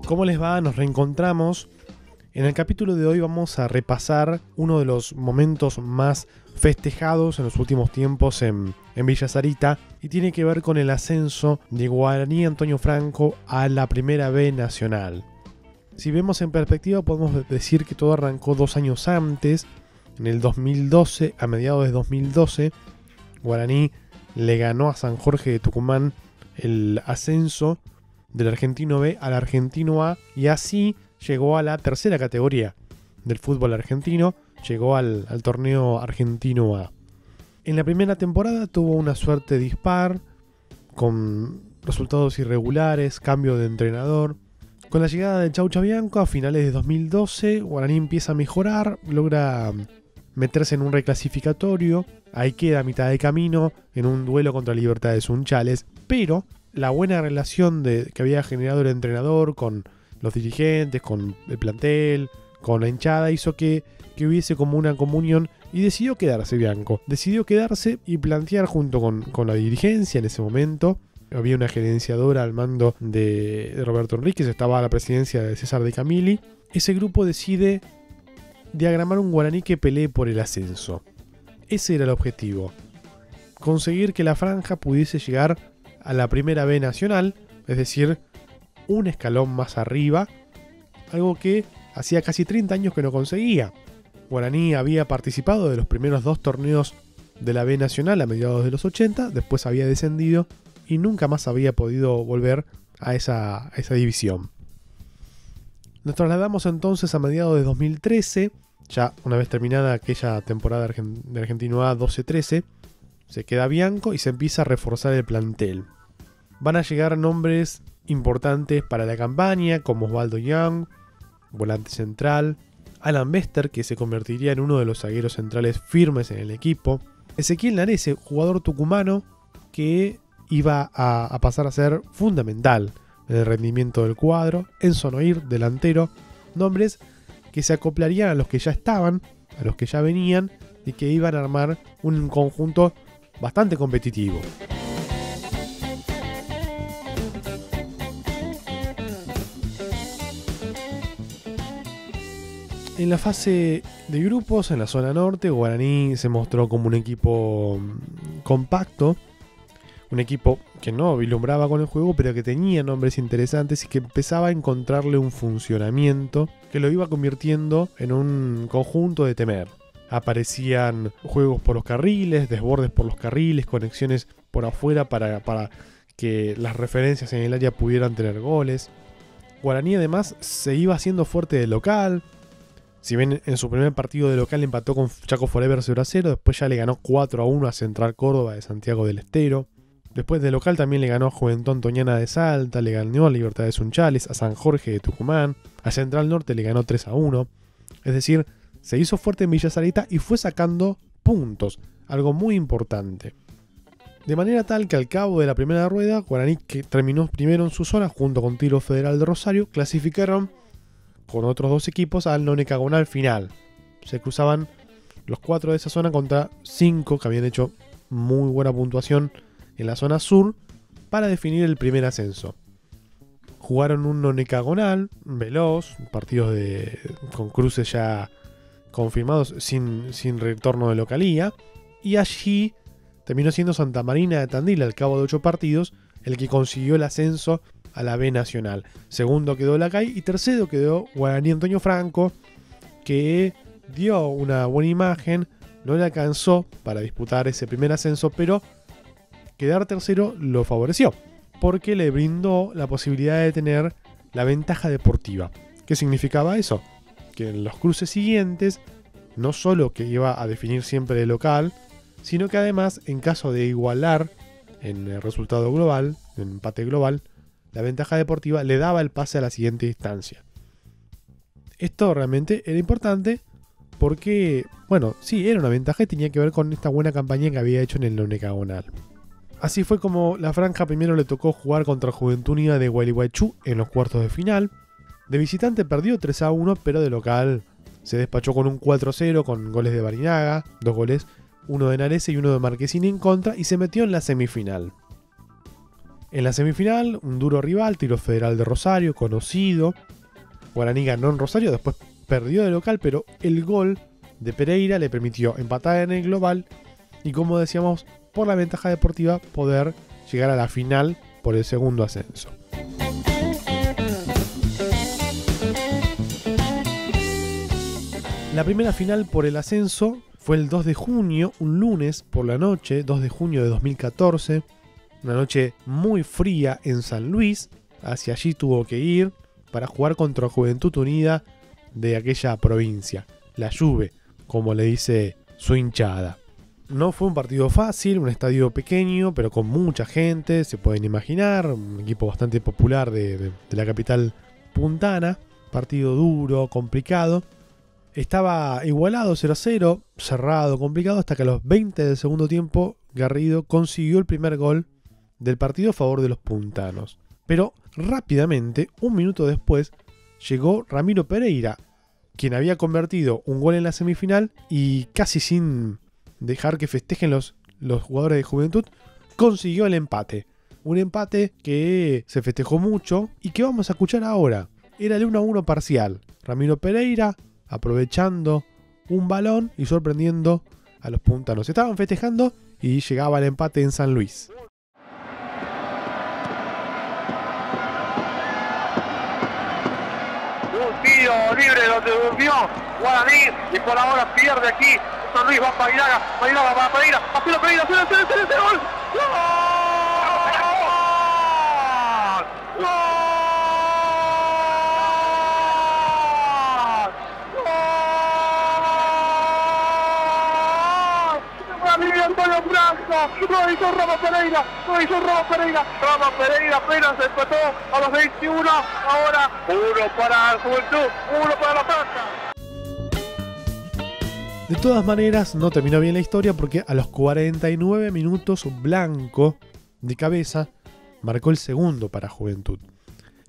¿Cómo les va? Nos reencontramos. En el capítulo de hoy vamos a repasar uno de los momentos más festejados en los últimos tiempos en Villa Sarita, y tiene que ver con el ascenso de Guaraní Antonio Franco a la Primera B Nacional. Si vemos en perspectiva, podemos decir que todo arrancó 2 años antes. En el 2012, a mediados de 2012, Guaraní le ganó a San Jorge de Tucumán el ascenso del Argentino B al Argentino A, y así llegó a la tercera categoría del fútbol argentino, llegó al torneo Argentino A. En la primera temporada tuvo una suerte dispar, con resultados irregulares, cambio de entrenador. Con la llegada de Chaucha Bianco a finales de 2012, Guaraní empieza a mejorar, logra meterse en un reclasificatorio, ahí queda a mitad de camino en un duelo contra Libertad de Sunchales, pero la buena relación que había generado el entrenador con los dirigentes, con el plantel, con la hinchada, hizo que hubiese como una comunión, y decidió quedarse Bianco. Decidió quedarse y plantear junto con la dirigencia en ese momento. Había una gerenciadora al mando de Roberto Enríquez, estaba a la presidencia de César de Camilli. Ese grupo decide diagramar un Guaraní que pelee por el ascenso. Ese era el objetivo. Conseguir que la franja pudiese llegar a la Primera B Nacional, es decir, un escalón más arriba, algo que hacía casi 30 años que no conseguía. Guaraní había participado de los primeros 2 torneos de la B Nacional a mediados de los 80, después había descendido y nunca más había podido volver a esa división. Nos trasladamos entonces a mediados de 2013, ya una vez terminada aquella temporada de Argentino A 12-13, se queda Bianco y se empieza a reforzar el plantel. Van a llegar nombres importantes para la campaña, como Osvaldo Young, volante central, Alan Bester, que se convertiría en uno de los zagueros centrales firmes en el equipo, Ezequiel Narese, jugador tucumano que iba a pasar a ser fundamental en el rendimiento del cuadro, Enzo Noir, delantero, nombres que se acoplarían a los que ya estaban, a los que ya venían, y que iban a armar un conjunto bastante competitivo. En la fase de grupos, en la zona norte, Guaraní se mostró como un equipo compacto, un equipo que no vislumbraba con el juego, pero que tenía nombres interesantes y que empezaba a encontrarle un funcionamiento que lo iba convirtiendo en un conjunto de temer. Aparecían juegos por los carriles, desbordes por los carriles, conexiones por afuera para que las referencias en el área pudieran tener goles. Guaraní además se iba haciendo fuerte de local. Si bien en su primer partido de local empató con Chaco Forever 0-0, después ya le ganó 4-1 a Central Córdoba de Santiago del Estero. Después de local también le ganó a Juventud Toñana de Salta, le ganó a Libertad de Sunchales, a San Jorge de Tucumán, a Central Norte le ganó 3-1. Es decir, se hizo fuerte en Villa Sarita y fue sacando puntos, algo muy importante. De manera tal que al cabo de la primera rueda, Guaraní, que terminó primero en su zona junto con Tiro Federal de Rosario, clasificaron con otros 2 equipos al nonecagonal final. Se cruzaban los 4 de esa zona contra 5 que habían hecho muy buena puntuación en la zona sur para definir el primer ascenso. Jugaron un nonecagonal veloz, partidos con cruces ya confirmados sin retorno de localía, y allí terminó siendo Santa Marina de Tandil al cabo de 8 partidos el que consiguió el ascenso a la B Nacional. Segundo quedó Lacay y tercero quedó Guaraní Antonio Franco, que dio una buena imagen, no le alcanzó para disputar ese primer ascenso, pero quedar tercero lo favoreció, porque le brindó la posibilidad de tener la ventaja deportiva. ¿Qué significaba eso? Que en los cruces siguientes, no solo que iba a definir siempre de local, sino que además, en caso de igualar en el resultado global, en empate global, la ventaja deportiva le daba el pase a la siguiente instancia. Esto realmente era importante porque, bueno, sí, era una ventaja y tenía que ver con esta buena campaña que había hecho en el nonecagonal. Así fue como la franja primero le tocó jugar contra Juventud Unida de Gualeguaychú en los cuartos de final. De visitante perdió 3-1, pero de local se despachó con un 4-0 con goles de Barinaga, 2 goles, uno de Nares y uno de Marquesini en contra, y se metió en la semifinal. En la semifinal, un duro rival, Tiro Federal de Rosario, conocido. Guaraní ganó en Rosario, después perdió de local, pero el gol de Pereira le permitió empatar en el global y, como decíamos, por la ventaja deportiva, poder llegar a la final por el segundo ascenso. La primera final por el ascenso fue el 2 de junio, un lunes por la noche, 2 de junio de 2014. Una noche muy fría en San Luis. Hacia allí tuvo que ir para jugar contra Juventud Unida de aquella provincia. La Juve, como le dice su hinchada. No fue un partido fácil, un estadio pequeño, pero con mucha gente, se pueden imaginar. Un equipo bastante popular de la capital puntana. Partido duro, complicado. Estaba igualado 0-0, cerrado, complicado, hasta que a los 20 del segundo tiempo Garrido consiguió el primer gol del partido a favor de los puntanos. Pero rápidamente, un minuto después, llegó Ramiro Pereira, quien había convertido un gol en la semifinal y casi sin dejar que festejen los jugadores de Juventud, consiguió el empate. Un empate que se festejó mucho y que vamos a escuchar ahora. Era el 1-1 parcial. Ramiro Pereira aprovechando un balón y sorprendiendo a los puntanos. Estaban festejando y llegaba el empate en San Luis. Un tiro libre donde durmió Guaraní y por ahora pierde aquí. San Luis va para Barinaga para Pereira, Marcelo Pereira, ¡gol! Antonio Franco, lo hizo Ramos Pereira, Ramos Pereira apenas empató a los 21, ahora uno para Juventud, uno para La Plata. De todas maneras, no terminó bien la historia porque a los 49 minutos Blanco, de cabeza, marcó el segundo para Juventud.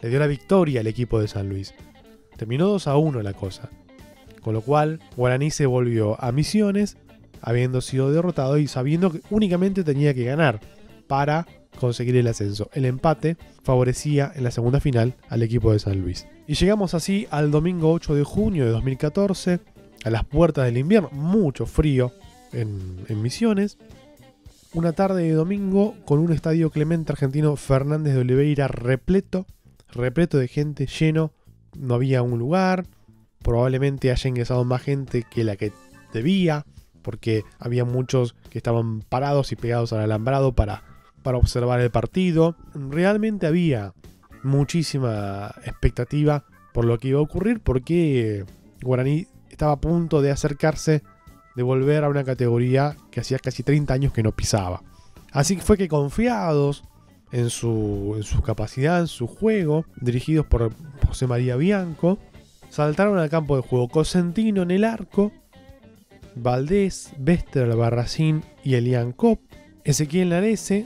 Le dio la victoria al equipo de San Luis. Terminó 2-1 la cosa. Con lo cual, Guaraní se volvió a Misiones, habiendo sido derrotado y sabiendo que únicamente tenía que ganar para conseguir el ascenso. El empate favorecía en la segunda final al equipo de San Luis. Y llegamos así al domingo 8 de junio de 2014, a las puertas del invierno, mucho frío en Misiones. Una tarde de domingo con un estadio Clemente Argentino Fernández de Oliveira repleto de gente, lleno. No había un lugar, probablemente haya ingresado más gente que la que debía, porque había muchos que estaban parados y pegados al alambrado para observar el partido. Realmente había muchísima expectativa por lo que iba a ocurrir, porque Guaraní estaba a punto de acercarse, de volver a una categoría que hacía casi 30 años que no pisaba. Así que fue que, confiados en su capacidad, en su juego, dirigidos por José María Bianco, saltaron al campo de juego. Cosentino en el arco, Valdés, Bester, Albarracín y Elian Cop, Ezequiel Narese,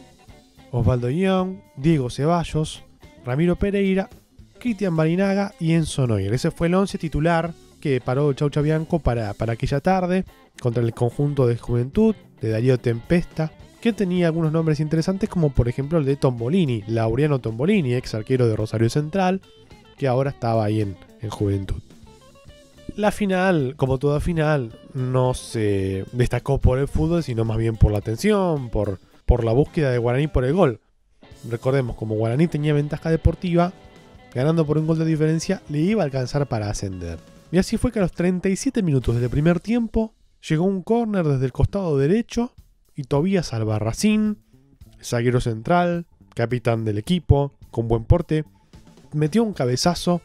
Osvaldo Young, Diego Ceballos, Ramiro Pereira, Cristian Barinaga y Enzo Neuer. Ese fue el 11 titular que paró Chaucha Bianco para aquella tarde contra el conjunto de Juventud de Darío Tempesta, que tenía algunos nombres interesantes, como por ejemplo el de Tombolini, Laureano Tombolini, ex arquero de Rosario Central, que ahora estaba ahí en Juventud. La final, como toda final, no se destacó por el fútbol, sino más bien por la atención, por la búsqueda de Guaraní por el gol. Recordemos, como Guaraní tenía ventaja deportiva, ganando por un gol de diferencia, le iba a alcanzar para ascender. Y así fue que a los 37 minutos del primer tiempo llegó un córner desde el costado derecho y Tobías Albarracín, zaguero central, capitán del equipo, con buen porte, metió un cabezazo,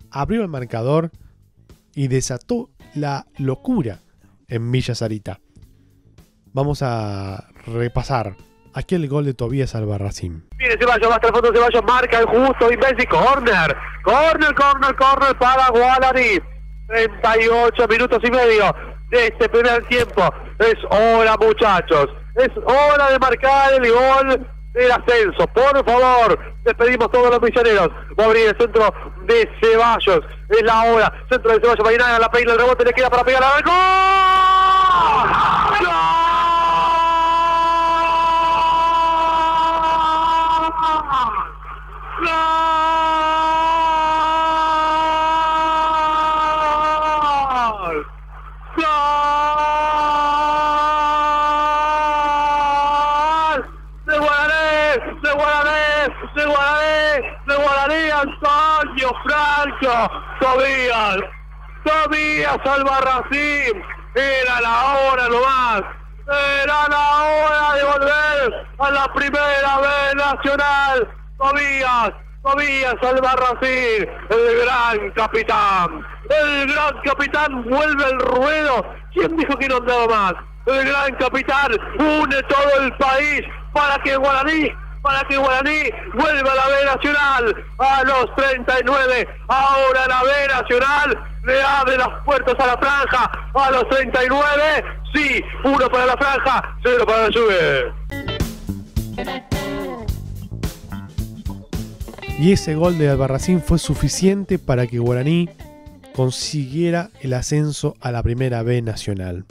abrió el marcador y desató la locura en Villa Sarita. Vamos a repasar aquel gol de Tobías Albarracín. Viene Ceballos, va hasta el fondo, Ceballos marca el justo, imbécil, corner para Guaraní. 38 minutos y medio de este primer tiempo. Es hora, muchachos, es hora de marcar el gol el ascenso. Por favor, despedimos todos los misioneros. Va a abrir el centro de Ceballos. Es la hora. Centro de Ceballos. Mañana la peina, el rebote le queda para pegar al gol. ¡Gol! De Guaraní, Antonio Franco, Tobías Albarracín, era la hora nomás, era la hora de volver a la primera B nacional. Tobías Albarracín, el gran capitán vuelve al ruedo. ¿Quién dijo que no andaba más? El gran capitán une todo el país para que Guaraní vuelva a la B Nacional a los 39. Ahora la B Nacional le abre las puertas a la franja a los 39. Sí, 1 para la franja, 0 para la Juve. Y ese gol de Albarracín fue suficiente para que Guaraní consiguiera el ascenso a la primera B Nacional.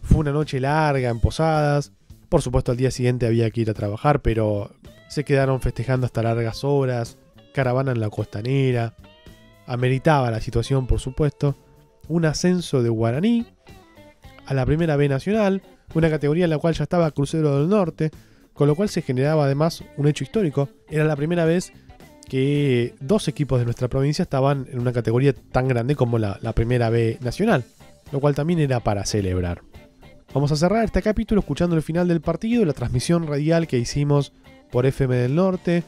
Fue una noche larga en Posadas. Por supuesto, al día siguiente había que ir a trabajar, pero se quedaron festejando hasta largas horas. Caravana en la costanera. Ameritaba la situación, por supuesto. Un ascenso de Guaraní a la primera B Nacional, una categoría en la cual ya estaba Crucero del Norte, con lo cual se generaba además un hecho histórico. Era la primera vez que dos equipos de nuestra provincia estaban en una categoría tan grande como la primera B Nacional, lo cual también era para celebrar. Vamos a cerrar este capítulo escuchando el final del partido, la transmisión radial que hicimos por FM del Norte,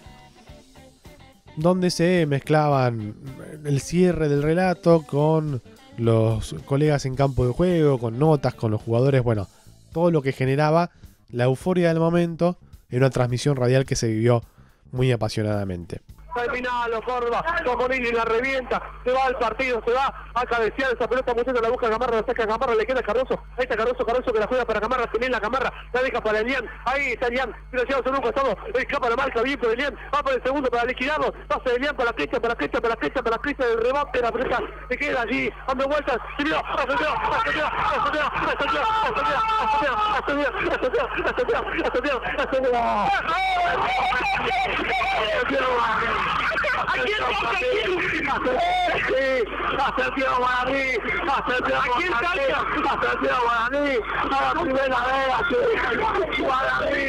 donde se mezclaban el cierre del relato con los colegas en campo de juego, con notas, con los jugadores, bueno, todo lo que generaba la euforia del momento en una transmisión radial que se vivió muy apasionadamente. Terminalo, Córdoba, Tomonini la revienta, se va al partido, se va a cabecear esa pelota, muchacho, la busca Gamarra, la saca Gamarra, le queda Cardoso, ahí está Cardoso que la juega para Gamarra, tiene la Gamarra, la deja para Elian, ahí está Elian, se lo lleva sobre un costado, escapa la marca, bien por Elian, va por el segundo para liquidarlo, pasa Elian para la cresta del rebote, la pelota se queda allí, dando vueltas, se vio, Ascendió Guaraní, a la primera vez, Guaraní.